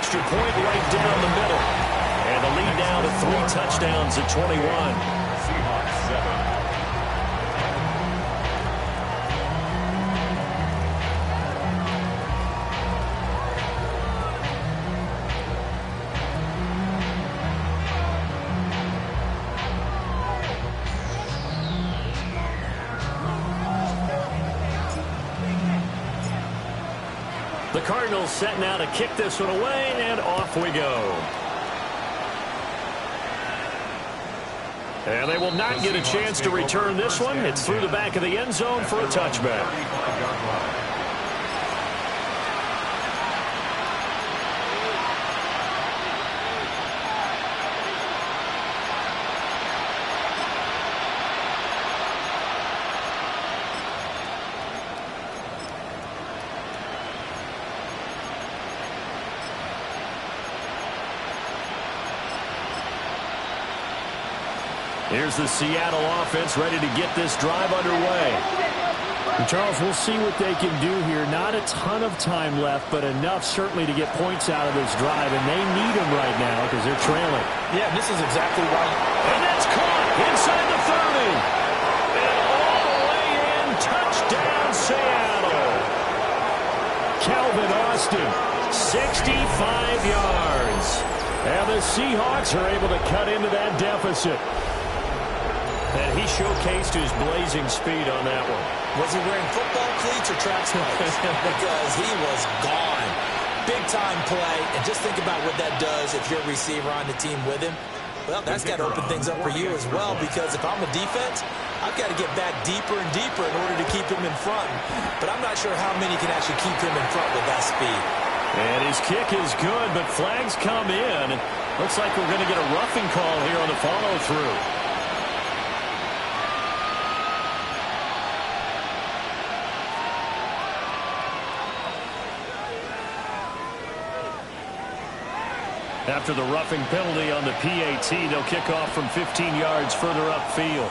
extra point right down the middle. And the lead now to 3 touchdowns at 21. Seahawks 7. The Cardinals set now to kick this one away, and off we go. And they will not get a chance to return this one. It's through the back of the end zone for a touchback. Here's the Seattle offense ready to get this drive underway. And Charles, we'll see what they can do here. Not a ton of time left, but enough certainly to get points out of this drive, and they need them right now because they're trailing. Yeah, this is exactly right. And that's caught inside the 30. And all the way in, touchdown Seattle. Calvin Austin, 65 yards. And the Seahawks are able to cut into that deficit. And he showcased his blazing speed on that one. Was he wearing football cleats or track spikes? Because he was gone. Big-time play. And just think about what that does if you're a receiver on the team with him. Well, that's got to open things up for you as well, because if I'm a defense, I've got to get back deeper and deeper in order to keep him in front. But I'm not sure how many can actually keep him in front with that speed. And his kick is good, but flags come in. Looks like we're going to get a roughing call here on the follow-through. After the roughing penalty on the PAT, they'll kick off from 15 yards further upfield.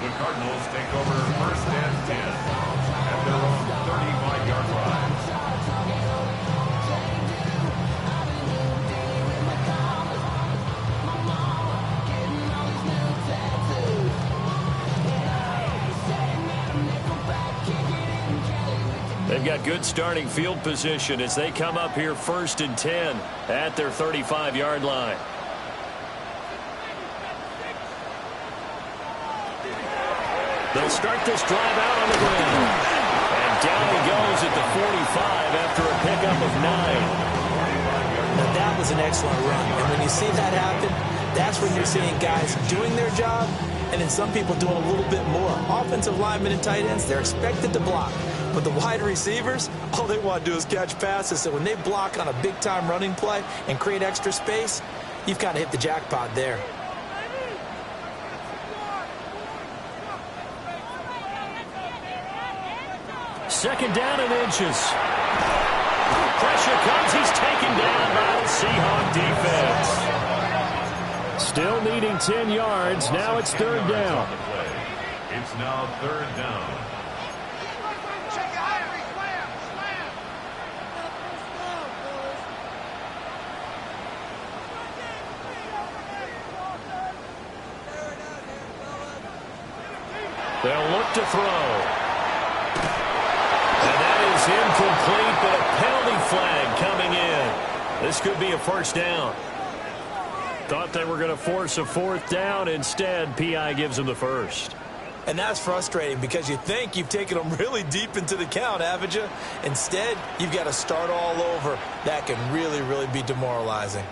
The Cardinals take over 1st and 10 at their own 35-yard line. They've got good starting field position as they come up here 1st and 10 at their 35-yard line. They'll start this drive out on the ground. And down he goes at the 45 after a pickup of 9. Now that was an excellent run. And when you see that happen, that's when you're seeing guys doing their job and then some people doing a little bit more. Offensive linemen and tight ends, they're expected to block. But the wide receivers, all they want to do is catch passes. So when they block on a big-time running play and create extra space, you've kind of hit the jackpot there. Second down and inches. Pressure comes. He's taken down by the Seahawk defense. Still needing 10 yards. Now it's 3rd down. It's now 3rd down. They'll look to throw. And that is incomplete, but a penalty flag coming in. This could be a 1st down. Thought they were going to force a 4th down. Instead, P.I. gives them the 1st. And that's frustrating because you think you've taken them really deep into the count, haven't you? Instead, you've got to start all over. That can really, really be demoralizing.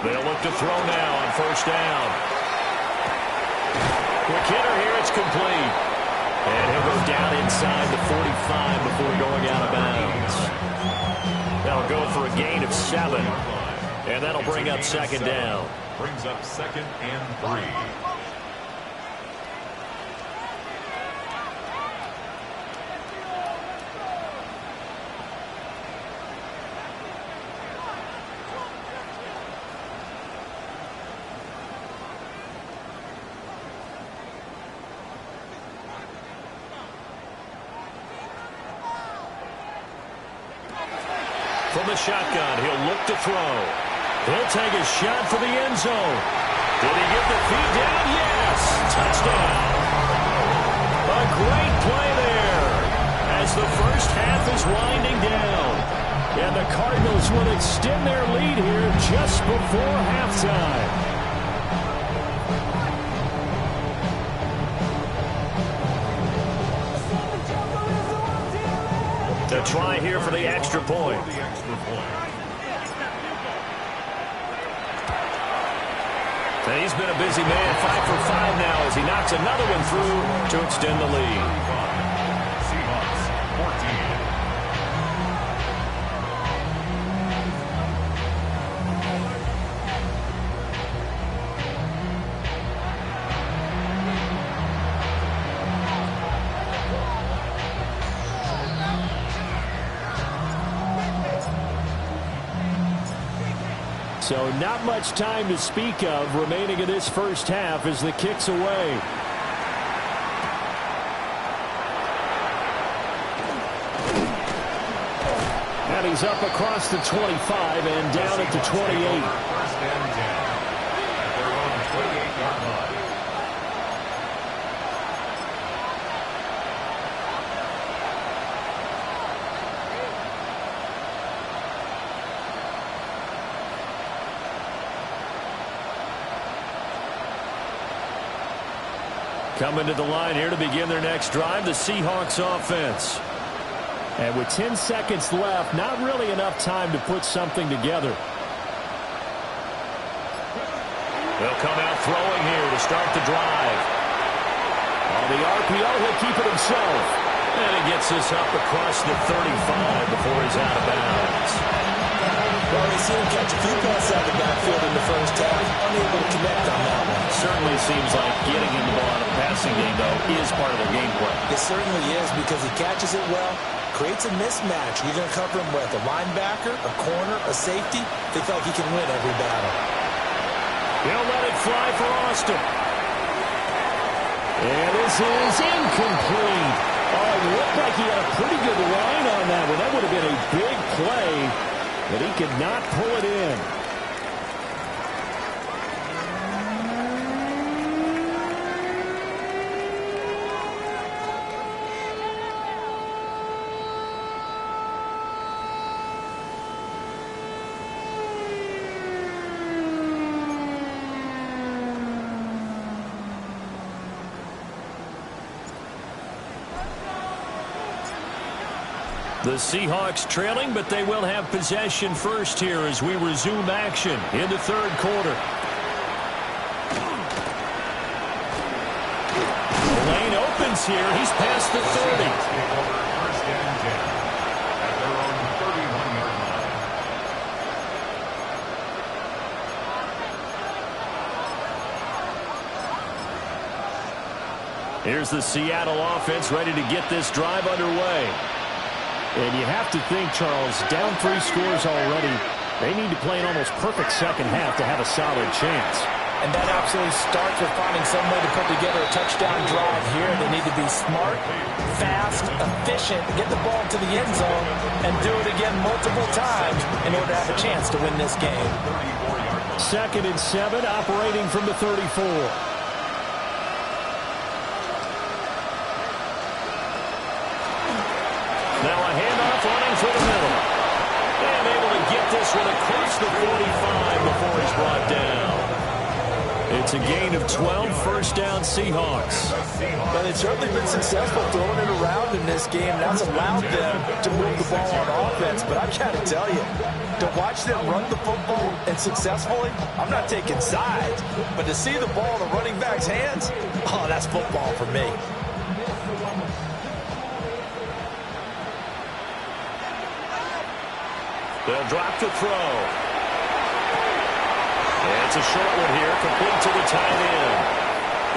They'll look to throw now on 1st down. Quick hitter here, it's complete. And he'll go down inside the 45 before going out of bounds. That'll go for a gain of 7. And that'll bring up 2nd down. Brings up 2nd and 3. the shotgun. He'll look to throw. He'll take a shot for the end zone. Did he get the feet down? Yes. Touchdown. A great play there as the first half is winding down. And the Cardinals will extend their lead here just before halftime. To try here for the extra point. And he's been a busy man, 5 for 5 now as he knocks another one through to extend the lead. Seahawks 14. So not much time to speak of remaining in this first half as the kick's away. And he's up across the 25 and down at the 28. First and 10 at their own 28-yard line. Coming to the line here to begin their next drive, the Seahawks offense. And with 10 seconds left, not really enough time to put something together. They'll come out throwing here to start the drive. On the RPO, he'll keep it himself. And he gets this up across the 35 before he's out of bounds. Well, we've seen him catch a few passes out of the backfield in the first half. Unable to connect on that one. Certainly seems like getting him the ball out of the passing game, though, is part of their game plan. It certainly is because he catches it well, creates a mismatch. You're going to cover him with a linebacker, a corner, a safety. They feel like he can win every battle. He'll let it fly for Austin. And this is incomplete. Oh, it looked like he had a pretty good line on that one. That would have been a big play, but he could not pull it in. The Seahawks trailing, but they will have possession first here as we resume action in the third quarter. The lane opens here. He's past the 30. First and 10 at their own 31-yard line. Here's the Seattle offense ready to get this drive underway. And you have to think, Charles, down 3 scores already. They need to play an almost perfect second half to have a solid chance. And that absolutely starts with finding some way to put together a touchdown drive here. They need to be smart, fast, efficient, get the ball to the end zone, and do it again multiple times in order to have a chance to win this game. 2nd and 7, operating from the 34. Now a handoff running for the middle. And able to get this one across the 45 before he's brought down. It's a gain of 12, first down Seahawks. But they've certainly been successful throwing it around in this game. That's allowed them to move the ball on offense. But I've got to tell you, to watch them run the football and successfully, I'm not taking sides. But to see the ball in the running back's hands, oh, that's football for me. They'll drop to throw. And it's a short one here, complete to the tight end.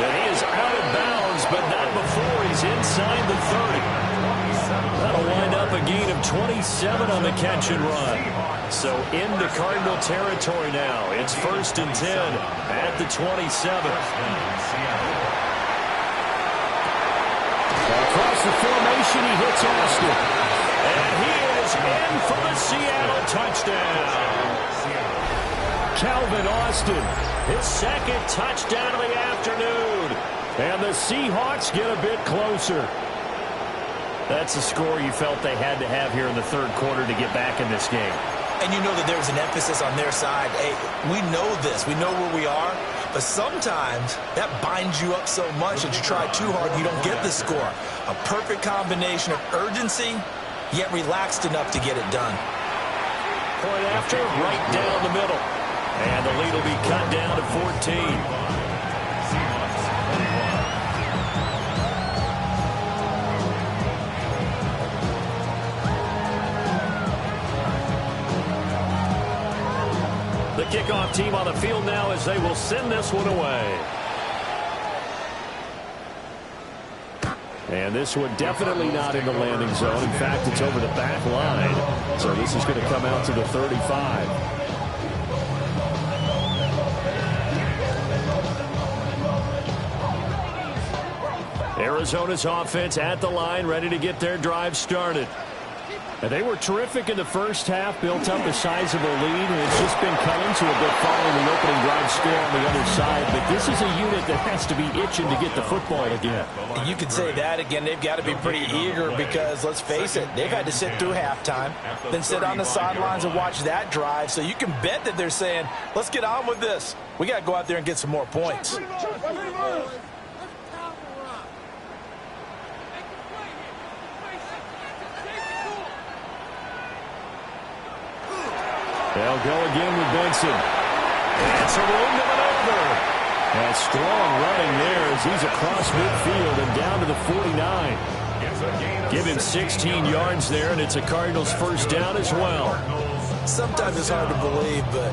And he is out of bounds, but not before he's inside the 30. That'll wind up a gain of 27 on the catch and run. So into Cardinal territory now. It's 1st and 10 at the 27. Across the formation, he hits Austin. And he is is in for the Seattle touchdown. Calvin Austin, his second touchdown of the afternoon. And the Seahawks get a bit closer. That's a score you felt they had to have here in the third quarter to get back in this game. And you know that there's an emphasis on their side. Hey, we know this. We know where we are. But sometimes that binds you up so much that you try too hard, you don't get the score. A perfect combination of urgency, yet relaxed enough to get it done. Point after, right down the middle. And the lead will be cut down to 14. The kickoff team on the field now as they will send this one away. And this one definitely not in the landing zone. In fact, it's over the back line. So this is going to come out to the 35. Arizona's offense at the line, ready to get their drive started. And they were terrific in the first half, built up a sizable lead, and it's just been cut into a bit following the opening drive score on the other side. But this is a unit that has to be itching to get the football again. You could say that again. They've got to be pretty eager because, let's face it, they've had to sit through halftime, then sit on the sidelines and watch that drive. So you can bet that they're saying, let's get on with this. We got to go out there and get some more points. They'll go again with Benson. It's a room to maneuver. And strong running there as he's across midfield and down to the 49. Give him 16 yards there, and it's a Cardinals first down as well. Sometimes it's hard to believe, but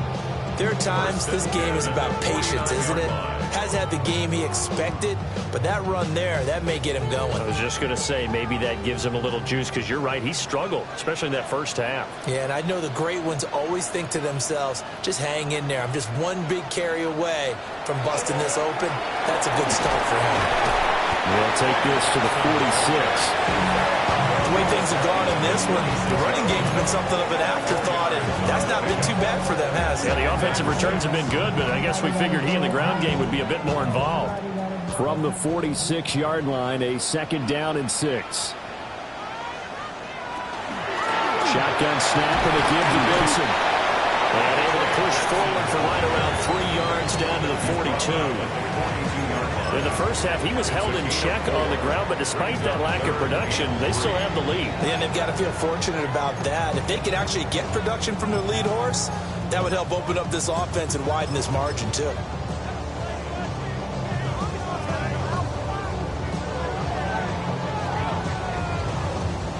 there are times this game is about patience, isn't it? Has had the game he expected, but that run there, that may get him going. I was just going to say, maybe that gives him a little juice, because you're right, he struggled, especially in that first half. Yeah, and I know the great ones always think to themselves, just hang in there. I'm just one big carry away from busting this open. That's a good start for him. They'll take this to the 46. The way things have gone in this one, the running game's been something of an afterthought, and that's not been too bad for them, has it? Yeah, the offensive returns have been good, but I guess we figured he in the ground game would be a bit more involved. From the 46-yard line, a second down and 6. Shotgun snap and a give to Benson. And able to push forward for right around 3 yards down to the 42. In the first half, he was held in check on the ground, but despite that lack of production, they still have the lead. And they've got to feel fortunate about that. If they could actually get production from their lead horse, that would help open up this offense and widen this margin, too.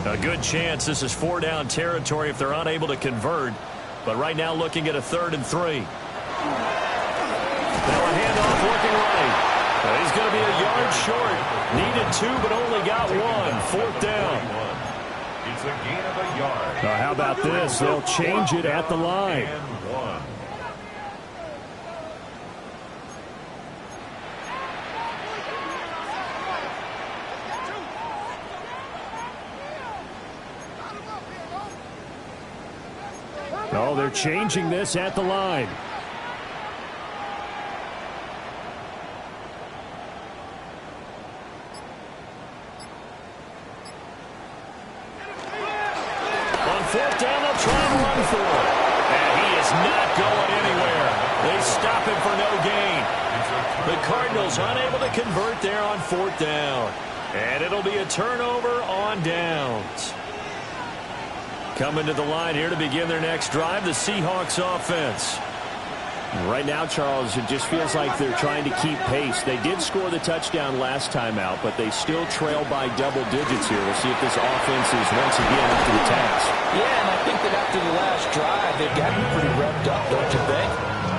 A good chance this is 4-down territory if they're unable to convert. But right now looking at a 3rd and 3. Now a handoff looking right. He's going to be a yard short. Needed 2, but only got 1. 4th down. It's a gain of a yard. Now how about this? They'll change it at the line. Oh, they're changing this at the line. On 4th down, they'll try and run for it. And he is not going anywhere. They stop him for no gain. The Cardinals unable to convert there on 4th down. And it'll be a turnover on downs. Coming to the line here to begin their next drive, the Seahawks offense. Right now, Charles, it just feels like they're trying to keep pace. They did score the touchdown last time out, but they still trail by double digits here. We'll see if this offense is once again up to the task. Yeah, and I think that after the last drive, they've gotten pretty revved up, don't you think?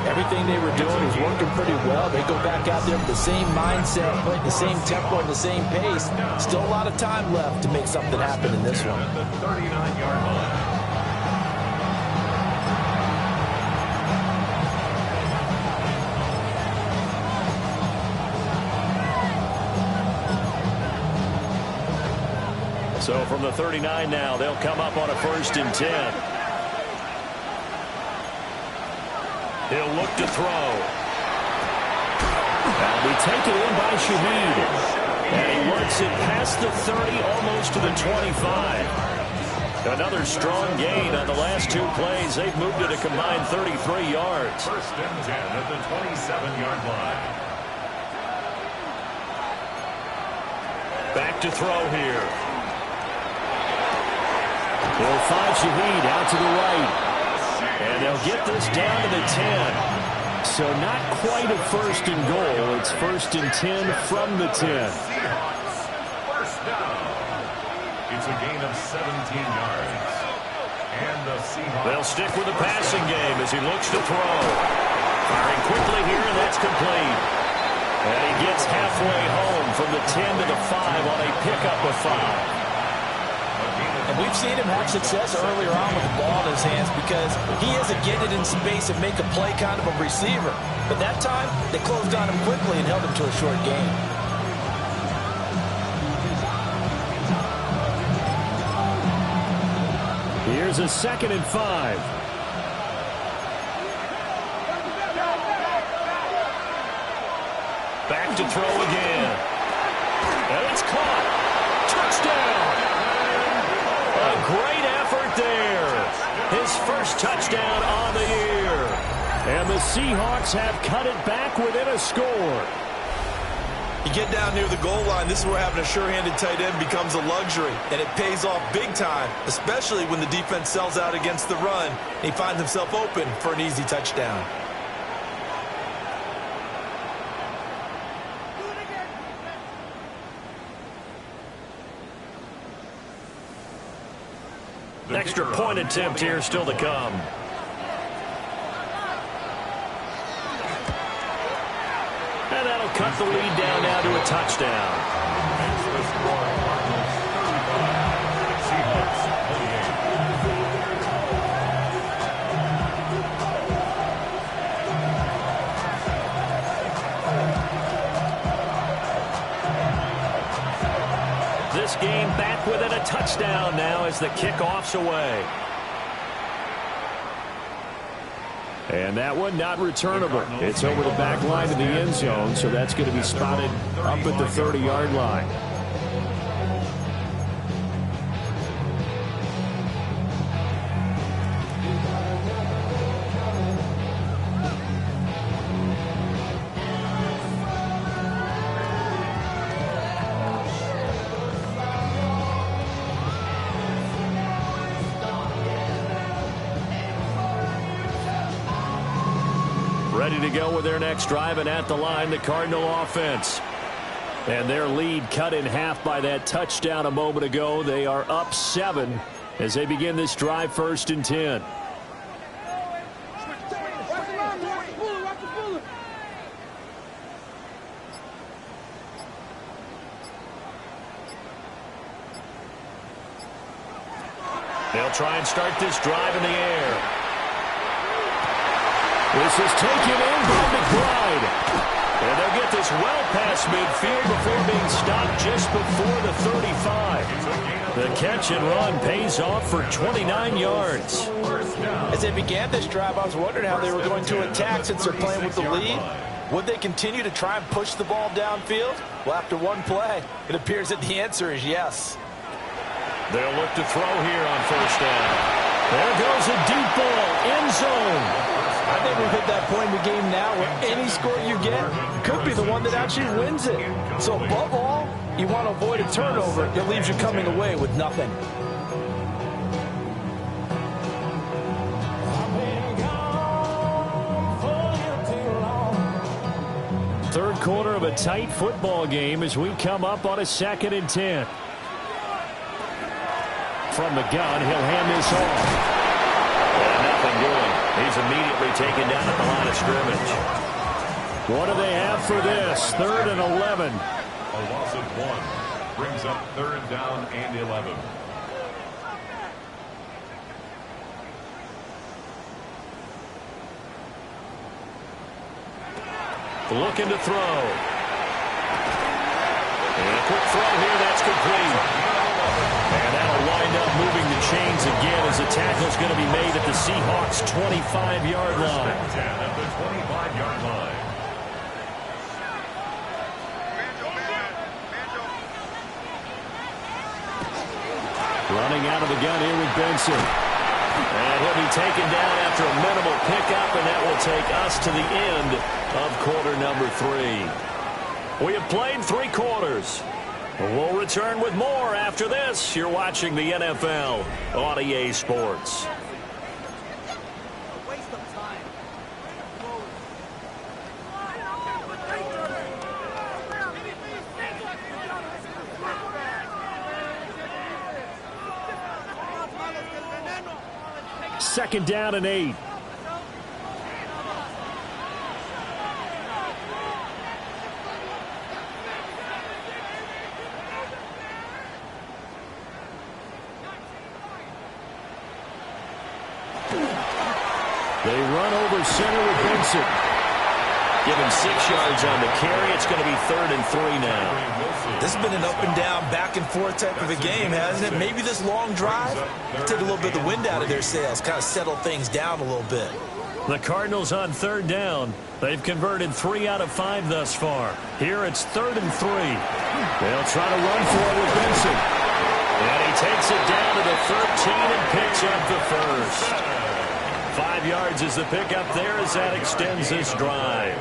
Everything they were doing was working pretty well. They go back out there with the same mindset, playing the same tempo and the same pace. Still a lot of time left to make something happen in this one. The 39-yard line. So from the 39 now, they'll come up on a 1st and 10. He'll look to throw. That'll be taken in by Shaheed. And he works it past the 30, almost to the 25. Another strong gain on the last 2 plays. They've moved it a combined 33 yards. 1st and 10 at the 27-yard line. Back to throw here. He'll find Shaheed out to the right. And they'll get this down to the 10. So not quite a 1st and goal. It's 1st and 10 from the 10. First down. It's a gain of 17 yards. And the Seahawks. They'll stick with the passing game as he looks to throw. Firing quickly here, and that's complete. And he gets halfway home from the 10 to the 5 on a pickup of 5. And we've seen him have success earlier on with the ball in his hands because he isn't getting it in space and make a play kind of a receiver. But that time, they closed on him quickly and held him to a short gain. Here's a 2nd and 5. Back to throw again. And it's caught. Touchdown. A great effort there. His first touchdown on the year. And the Seahawks have cut it back within a score. You get down near the goal line, this is where having a sure-handed tight end becomes a luxury, and it pays off big time, especially when the defense sells out against the run, and he finds himself open for an easy touchdown. An extra point attempt here still to come. And that'll cut the lead down now to a touchdown. Makes the score Cardinals 35, Seahawks 28. This game back within a touchdown now as the kickoff's away. And that one not returnable. It's over the back line of the end zone, so that's going to be spotted up at the 30-yard line. Ready to go with their next drive, and at the line, the Cardinal offense. And their lead cut in half by that touchdown a moment ago. They are up 7 as they begin this drive, 1st and 10. They'll try and start this drive in the air. This is taken in by McBride. And they'll get this well past midfield before being stopped just before the 35. The catch and run pays off for 29 yards. As they began this drive, I was wondering how they were going to attack since they're playing with the lead. Would they continue to try and push the ball downfield? Well, after one play, it appears that the answer is yes. They'll look to throw here on 1st down. There goes a deep ball, end zone. I think we've hit that point in the game now where any score you get could be the one that actually wins it. So above all, you want to avoid a turnover. It leaves you coming away with nothing. Third quarter of a tight football game as we come up on a 2nd and 10. From the gun, he'll hand this off. And nothing doing. He's immediately taken down at the line of scrimmage. What do they have for this? 3rd and 11. A loss of 1 brings up 3rd down and 11. Looking to throw. And a quick throw here, that's complete. wind up moving the chains again as the tackle's going to be made at the Seahawks' 25-yard line. At the 25-yard line. Running out of the gun here with Benson. And he'll be taken down after a minimal pickup, and that will take us to the end of quarter number 3. We have played 3 quarters. We'll return with more after this. You're watching the NFL on EA Sports. Second down and 8. They run over center with Benson. Give him 6 yards on the carry. It's going to be 3rd and 3 now. This has been an up-and-down, back-and-forth type of a game, hasn't it? Maybe this long drive take a little bit of the wind out of their sails, kind of settle things down a little bit. The Cardinals on 3rd down. They've converted 3 out of 5 thus far. Here it's 3rd and 3. They'll try to run for it with Benson. And he takes it down to the 13 and picks up the first. 5 yards is the pickup there as that extends this drive.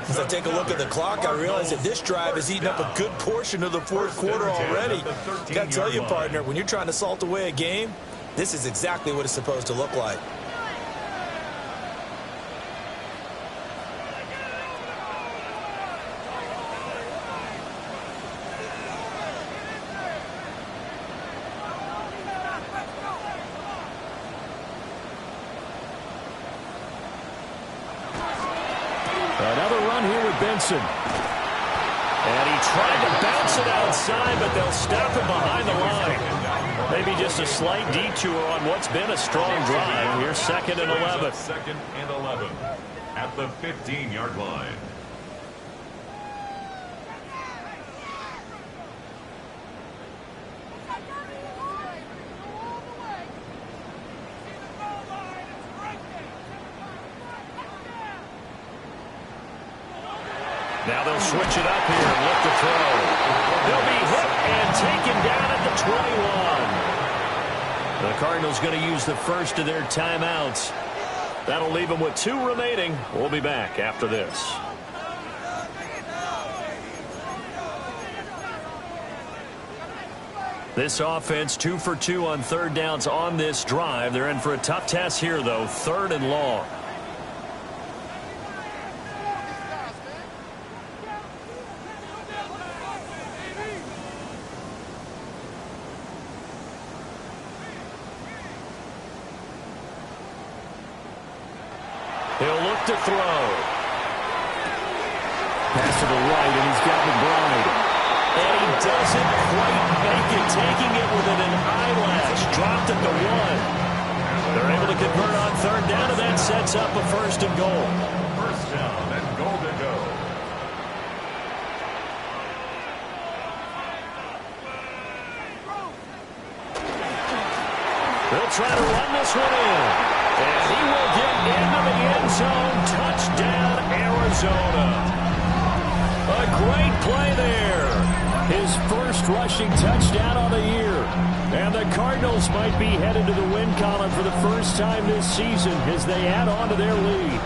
As I take a look at the clock, I realize that this drive has eaten up a good portion of the 4th quarter already. Got to tell you, partner, when you're trying to salt away a game, this is exactly what it's supposed to look like. Another run here with Benson. And he tried to bounce it outside, but they'll stop him behind the line. Maybe just a slight detour on what's been a strong drive. Here's 2nd and 11. 2nd and 11 at the 15-yard line. Now they'll switch it up here and look to throw. They'll be hit and taken down at the 21. The Cardinals going to use the first of their timeouts. That'll leave them with 2 remaining. We'll be back after this. This offense 2 for 2 on 3rd downs on this drive. They're in for a tough test here, though. 3rd and long. He'll look to throw. Pass to the right, and he's got McBride. And he doesn't quite make it, taking it within an eyelash. Dropped at the 1. They're able to convert on 3rd down, and that sets up a 1st and goal. 1st down and goal to go. They'll try to run this one in. And he will get into the end zone. Touchdown, Arizona. A great play there. His first rushing touchdown on the year. And the Cardinals might be headed to the win column for the first time this season as they add on to their lead.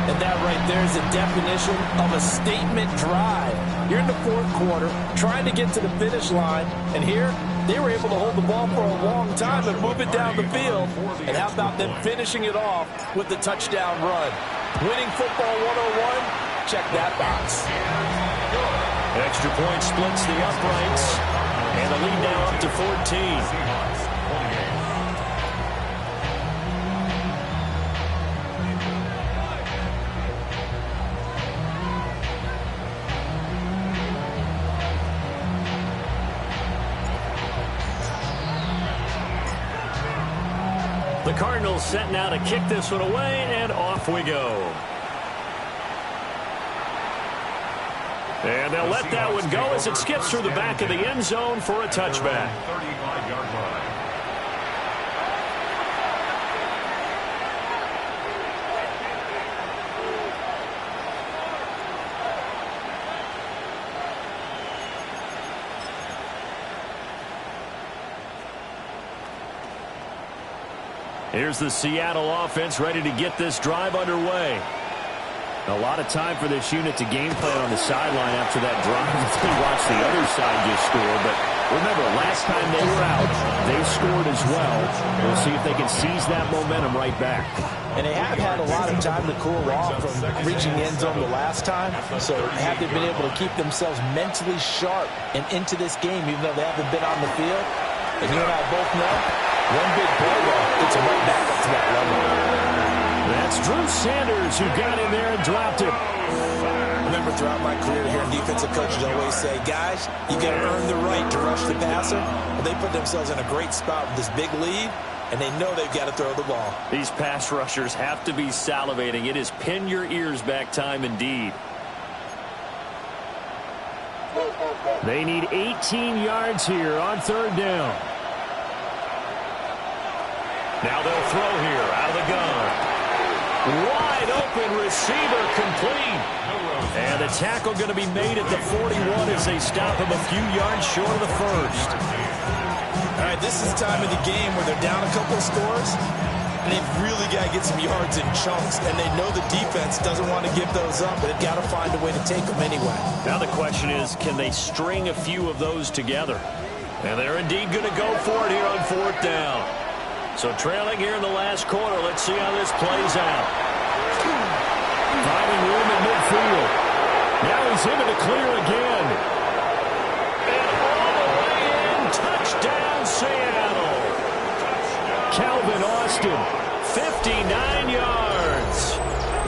And that right there is a definition of a statement drive. You're in the 4th quarter, trying to get to the finish line, and here they were able to hold the ball for a long time and move it down the field. And how about them finishing it off with the touchdown run? Winning football 101, check that box. Extra point splits the uprights, and the lead now up to 14. The Cardinals set now to kick this one away, and off we go. And they'll let that one go as it skips through the back of the end zone for a touchback. 35-yard line. Here's the Seattle offense ready to get this drive underway. A lot of time for this unit to game plan on the sideline after that drive. They watch the other side just score. But remember, last time they were out, they scored as well. We'll see if they can seize that momentum right back. And they have had a lot of time to cool off from reaching the end zone the last time. So have they been able to keep themselves mentally sharp and into this game, even though they haven't been on the field? And you and I both know, one big play there gets them right back up to that level. That's Drew Sanders who got in there and dropped it. Remember, throughout my career here, defensive coaches always say, guys, you got to earn the right to rush the passer. Well, they put themselves in a great spot with this big lead, and they know they've got to throw the ball. These pass rushers have to be salivating. It is pin your ears back time indeed. They need 18 yards here on third down. Now they'll throw here out of the gun. Wide open receiver complete. And the tackle going to be made at the 41 as they stop him a few yards short of the first. All right, this is the time of the game where they're down a couple of scores, and they've really got to get some yards in chunks, and they know the defense doesn't want to give those up, but they've got to find a way to take them anyway. Now the question is, can they string a few of those together? And they're indeed going to go for it here on fourth down. So trailing here in the last quarter, let's see how this plays out. Finding room in midfield. Now he's into the clear again. And all the way in, touchdown Seattle. Calvin Austin, 59 yards.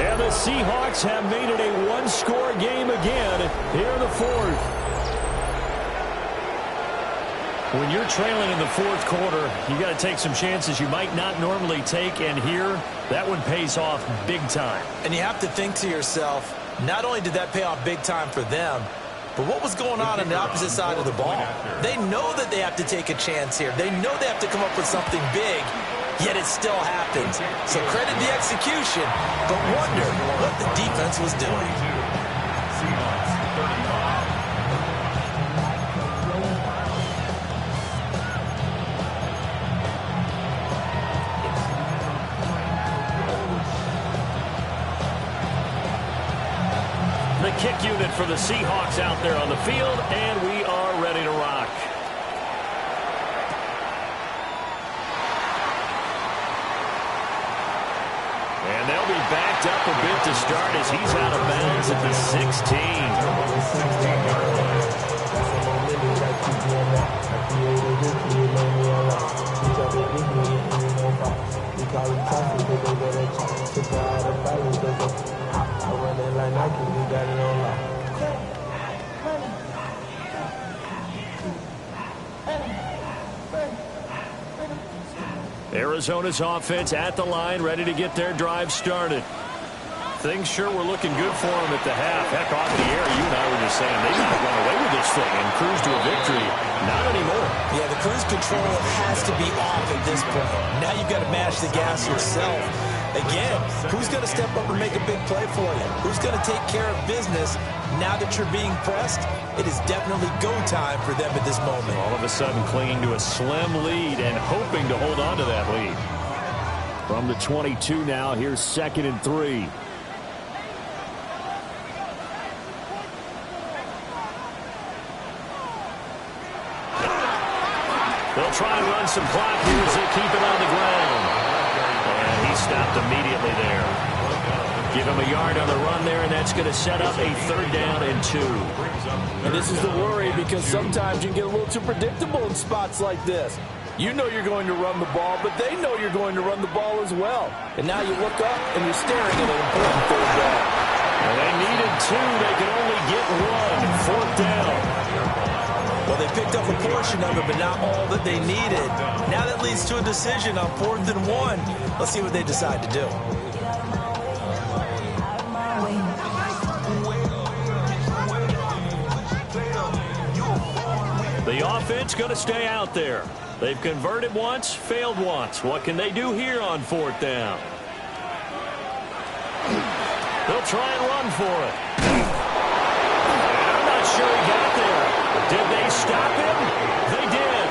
And the Seahawks have made it a one-score game again here in the fourth. When you're trailing in the fourth quarter, you got to take some chances you might not normally take, and here, that one pays off big time. And you have to think to yourself, not only did that pay off big time for them, but what was going on the opposite side of the ball? They know that they have to take a chance here. They know they have to come up with something big, yet it still happens. So credit the execution, but wonder what the defense was doing. The kick unit for the Seahawks out there on the field, and we are ready to rock. And they'll be backed up a bit to start as he's out of bounds at the 16. Arizona's offense at the line, ready to get their drive started. Things sure were looking good for them at the half. Heck, off the air, you and I were just saying they might run away with this thing and cruise to a victory. Not anymore. Yeah, the cruise control has to be off at this point. Now you've got to mash the gas yourself. Again, who's going to step up and make a big play for you? Who's going to take care of business now that you're being pressed? It is definitely go time for them at this moment. All of a sudden clinging to a slim lead and hoping to hold on to that lead. From the 22 now, here's 2nd and 3. They'll try and run some clock here as they keep it on the ground. And he stopped immediately there. Give him a yard on the run there, and that's going to set up a 3rd down and 2. And this is the worry, because sometimes you get a little too predictable in spots like this. You know you're going to run the ball, but they know you're going to run the ball as well. And now you look up, and you're staring at an important 3rd down. Well, they needed 2. They could only get 1. 4th down. Well, they picked up a portion of it, but not all that they needed. Now that leads to a decision on 4th and 1. Let's see what they decide to do. defense going to stay out there. They've converted once, failed once. What can they do here on 4th down? They'll try and run for it. I'm not sure he got there. Did they stop him? They did.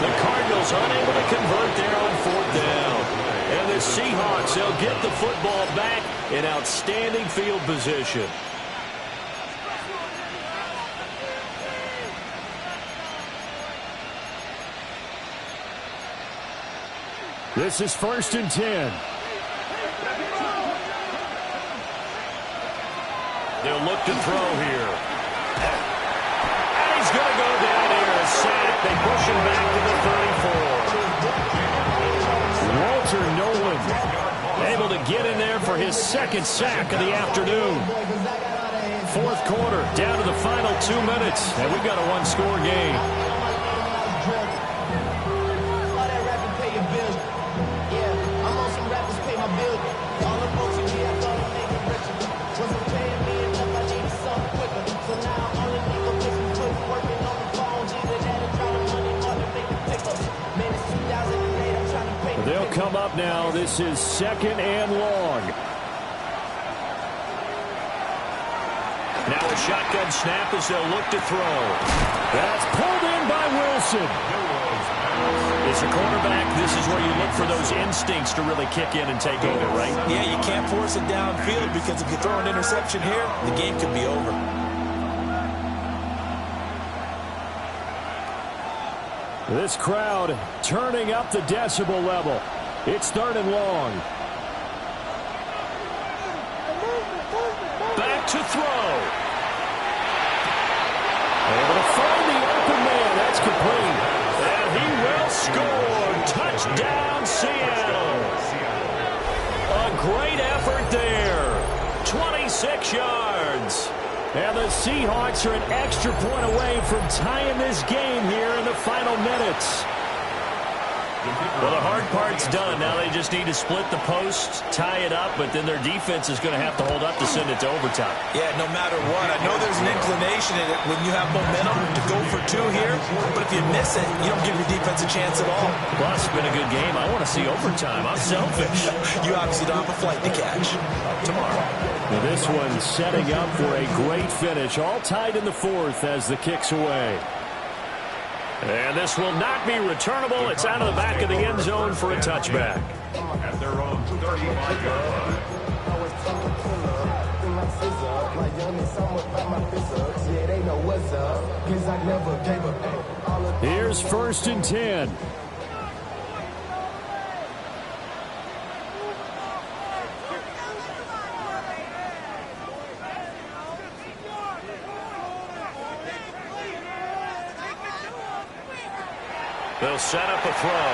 The Cardinals unable to convert there on 4th down. And the Seahawks, they'll get the football back in outstanding field position. This is 1st and 10. They'll look to throw here. And he's going to go down here, a sack. They push him back to the 34. Walter Nolan able to get in there for his 2nd sack of the afternoon. 4th quarter, down to the final 2 minutes, and we've got a one-score game. They'll come up now. This is 2nd and long. Now a shotgun snap as they'll look to throw. That's pulled in by Wilson. As a quarterback, this is where you look for those instincts to really kick in and take over, right? Yeah, you can't force it downfield because if you throw an interception here, the game could be over. This crowd turning up the decibel level. It's 3rd and long. Back to throw. Able to find the open man. That's complete. And he will score. Touchdown, Seattle. A great effort there. 26 yards. And the Seahawks are an extra point away from tying this game here in the final minutes. Well, the hard part's done. Now they just need to split the post, tie it up, but then their defense is going to have to hold up to send it to overtime. Yeah, no matter what. I know there's an inclination in it when you have momentum to go for 2 here, but if you miss it, you don't give your defense a chance at all. Plus, it's been a good game. I want to see overtime. I'm selfish. You obviously don't have a flight to catch. Tomorrow. Now this one setting up for a great finish. All tied in the 4th as the kick's away. And this will not be returnable. It's out of the back of the end zone for a touchback. At their own 35-yard line. Here's 1st and 10. They'll set up a throw.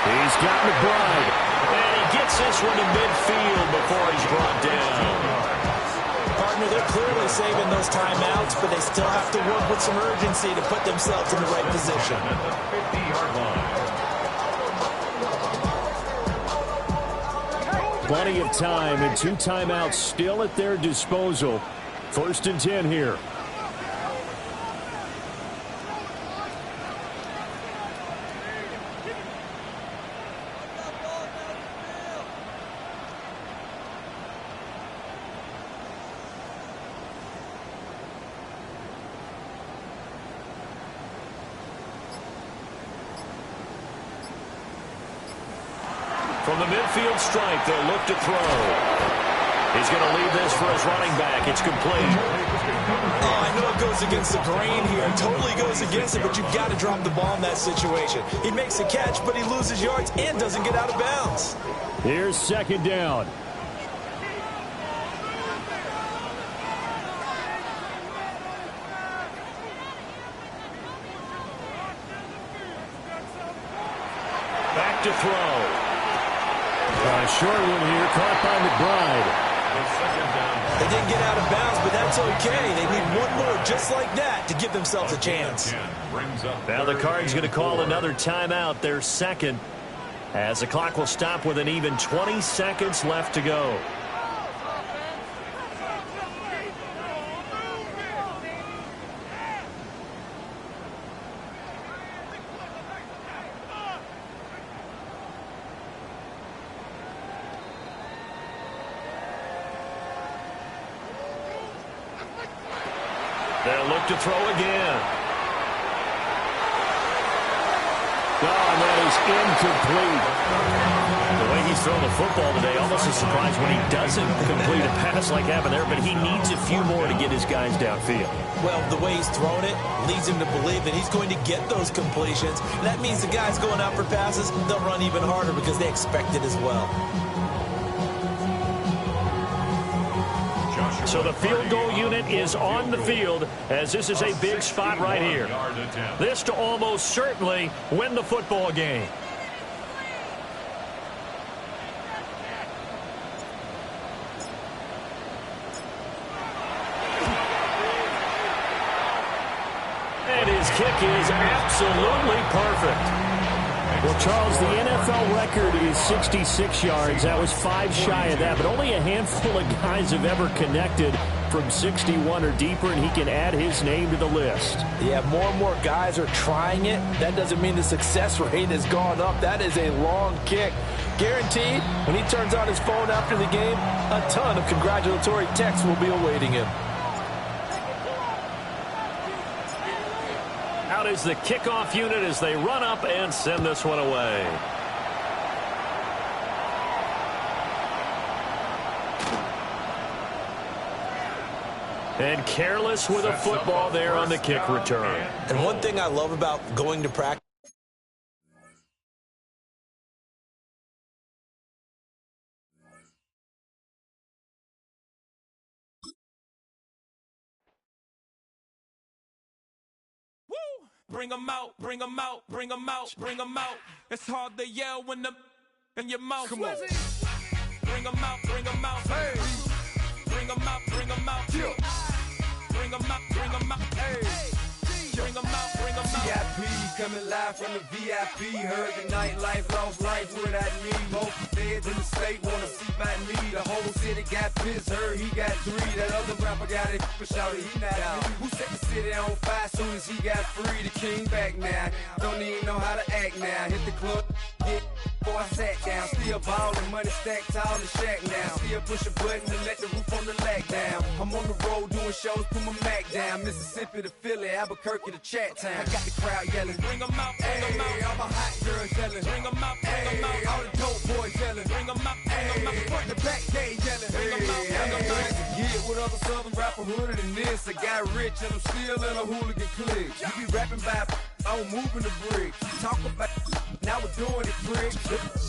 He's got McBride. And he gets this one to midfield before he's brought down. Partner, they're clearly saving those timeouts, but they still have to work with some urgency to put themselves in the right position. 50-yard line. Plenty of time and 2 timeouts still at their disposal. 1st and 10 here. From the midfield stripe, they'll look to throw. He's going to leave this for his running back. It's complete. Oh, I know it goes against the grain here. It totally goes against it, but you've got to drop the ball in that situation. He makes a catch, but he loses yards and doesn't get out of bounds. Here's 2nd down. Back to throw. A short one here, caught by McBride. They didn't get out of bounds, but that's okay. They need one more just like that to give themselves a chance. Now the Cards going to call another timeout, their 2nd, as the clock will stop with an even 20 seconds left to go. They'll look to throw again. Oh, and that is incomplete. The way he's thrown the football today, almost a surprise when he doesn't complete a pass like happened there, but he needs a few more to get his guys downfield. Well, the way he's thrown it leads him to believe that he's going to get those completions. That means the guys going out for passes, they'll run even harder because they expect it as well. So the field goal unit is on the field as this is a big spot right here. This to almost certainly win the football game. And his kick is absolutely perfect. Well, Charles, the NFL record is 66 yards. That was 5 shy of that, but only a handful of guys have ever connected from 61 or deeper, and he can add his name to the list. Yeah, more and more guys are trying it. That doesn't mean the success rate has gone up. That is a long kick. Guaranteed, when he turns on his phone after the game, a ton of congratulatory texts will be awaiting him. Out is the kickoff unit as they run up and send this one away. And careless with a football there on the kick return. And one thing I love about going to practice, bring them out, bring them out, bring them out, bring them out. It's hard to yell when the in your mouth. Come on. Bring them out, bring them out. Hey. Bring them out, bring them out. Bring them out, bring them out. Hey. Bring them out, bring them out. VIP coming live from the VIP. Heard the nightlife, lost life without me. Both feds in the state wanna see by me. The whole city got pissed, heard he got 3. That other rapper got it, but shouted he not out. Who set the city on fire soon as he got free? The king back now, don't even know how to act now. Hit the club, get before I sat down. Still ballin', money stacked tall in the shack now. Still push a button and let the roof on the lag down. I'm on the road doing shows, put my Mac down. Mississippi to Philly, Albuquerque to Chat Town. I got the crowd yelling, Bring them out, bring them out. all my hot girls yelling, Bring them out, bring them out. all the dope boys yelling, Bring them out, bring them out. front to back, they yelling. Bring 'em out, bring 'em out. Get with other southern rapper hooded than this. I got rich and I'm still in a hooligan clique. You be rapping by, I'm moving the bricks. Talk about, now we're doing it, prick.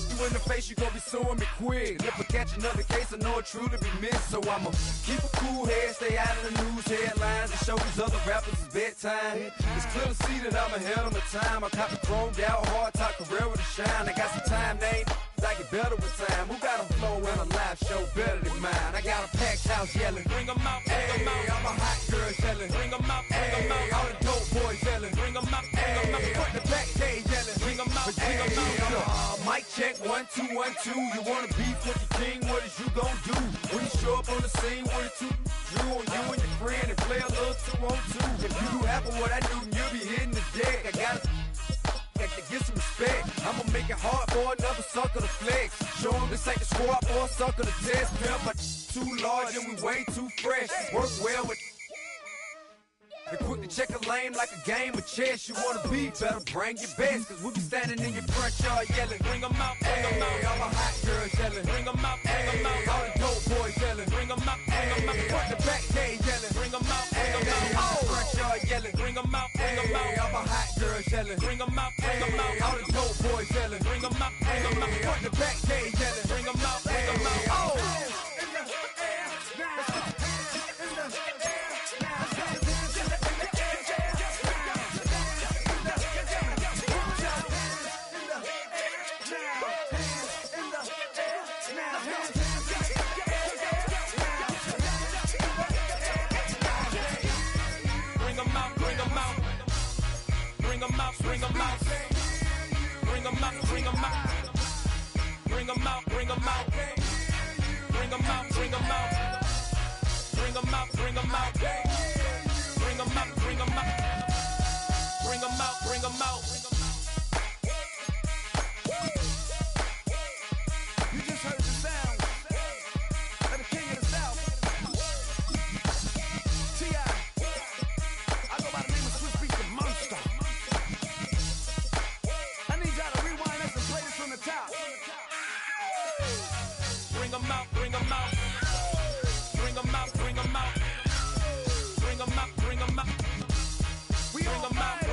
You in the face, you gon' be suing me quick. If I catch another case, I know it truly be missed. So I'ma keep a cool head, stay out of the news headlines, and show these other rappers it's bedtime. It's clear to see that I'm ahead of my time. I cop the chromed out, hard top career with a shine. I got some time, name. I get better with time. Who got a flow and a live show better than mine? I got a packed house yelling. Bring them out, bring them out. All my hot girls yelling. Bring them out, bring them out. All the dope boys yelling. Bring them out, bring them out. Front to back, they yelling. Bring them out, bring them out. Mic check, 1, 2, 1, 2. You wanna beef with the king? What is you gon' do? When you show up on the scene with a 2, drew on you and your friend and play a little 2-on-2. If you do half of what I do, you'll be hitting the deck. I gotta to get some respect. I'ma make it hard for another sucker to flex. Show him this ain't the squad for a sucker to test. Pimp, but too large and we way too fresh. Work well with and quick to check a lane like a game of chess. You wanna be better, bring your best. Cause we be standing in your front yard yelling. Bring them out, bring them out. All my hot girls yelling. Bring them out, bring them out. All the dope boys yelling. Bring them out, bring them out. Front to back, they yelling. Bring them out, bring them out. Front yard yelling. Bring them out, bring them out. All my hot girls yelling. Bring them out, bring them out. All the dope boys yelling. Bring them out, bring them out. Front to back, they yelling. Bring them out, bring them out. Bring them out, bring them out. Bring them out, bring them out. Bring them out, bring them out. Bring them out, bring them out. Bring them out, bring them out. Bring them out, bring them out. Bring them out, bring them out. Bring them out, bring them out. You just heard the sound of the king of the south. T.I. bring them out, bring them out. Bring them out, bring them out. Bring them out, bring them out. Bring them out.